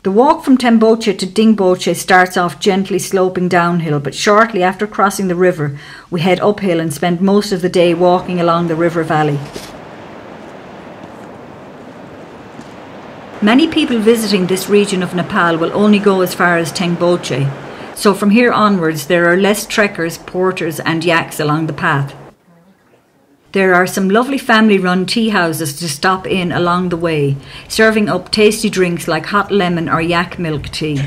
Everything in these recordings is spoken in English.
The walk from Temboche to Dingboche starts off gently sloping downhill, but shortly after crossing the river, we head uphill and spend most of the day walking along the river valley. Many people visiting this region of Nepal will only go as far as Tengboche, so from here onwards there are less trekkers, porters and yaks along the path. There are some lovely family-run tea houses to stop in along the way, serving up tasty drinks like hot lemon or yak milk tea.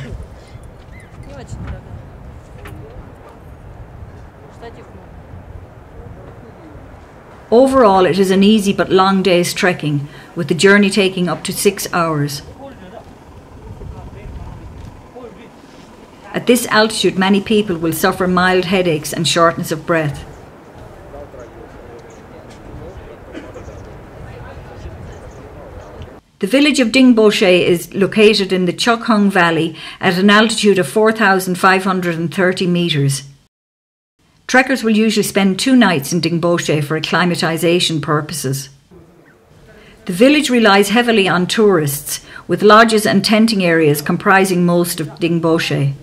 Overall, it is an easy but long day's trekking, with the journey taking up to 6 hours. At this altitude, many people will suffer mild headaches and shortness of breath. The village of Dingboche is located in the Chokhung Valley at an altitude of 4,530 metres. Trekkers will usually spend 2 nights in Dingboche for acclimatisation purposes. The village relies heavily on tourists, with lodges and tenting areas comprising most of Dingboche.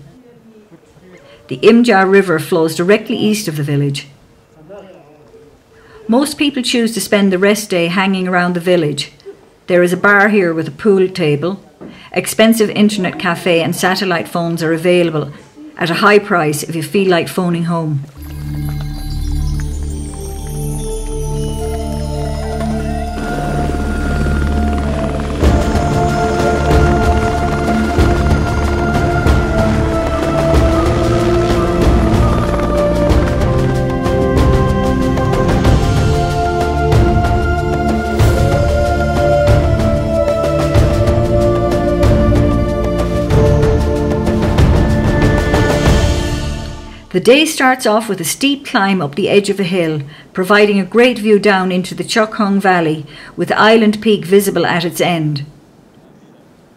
The Imja River flows directly east of the village. Most people choose to spend the rest day hanging around the village. There is a bar here with a pool table. Expensive internet cafe and satellite phones are available at a high price if you feel like phoning home. The day starts off with a steep climb up the edge of a hill, providing a great view down into the Chokhung Valley, with Island Peak visible at its end.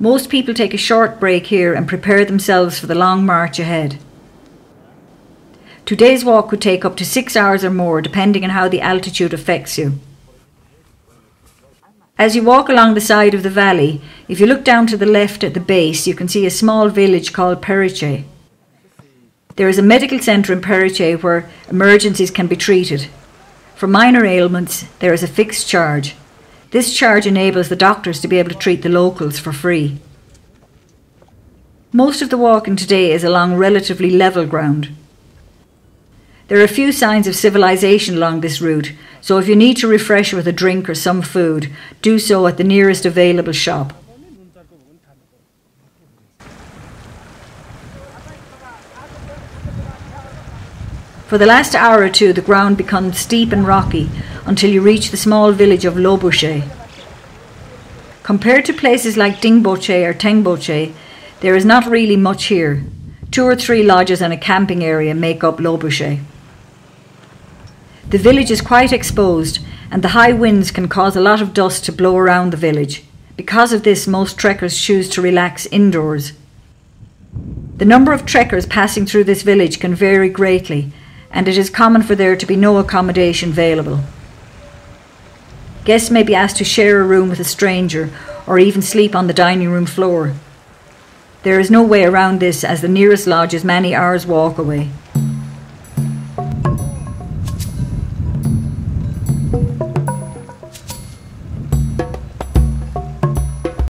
Most people take a short break here and prepare themselves for the long march ahead. Today's walk could take up to 6 hours or more, depending on how the altitude affects you. As you walk along the side of the valley, if you look down to the left at the base, you can see a small village called Periche. There is a medical centre in Periche where emergencies can be treated. For minor ailments, there is a fixed charge. This charge enables the doctors to be able to treat the locals for free. Most of the walking today is along relatively level ground. There are a few signs of civilization along this route, so if you need to refresh with a drink or some food, do so at the nearest available shop. For the last hour or two, the ground becomes steep and rocky until you reach the small village of Lobuche. Compared to places like Dingboche or Tengboche, there is not really much here. 2 or 3 lodges and a camping area make up Lobuche. The village is quite exposed, and the high winds can cause a lot of dust to blow around the village. Because of this, most trekkers choose to relax indoors. The number of trekkers passing through this village can vary greatly, and it is common for there to be no accommodation available. Guests may be asked to share a room with a stranger or even sleep on the dining room floor. There is no way around this, as the nearest lodge is many hours' walk away.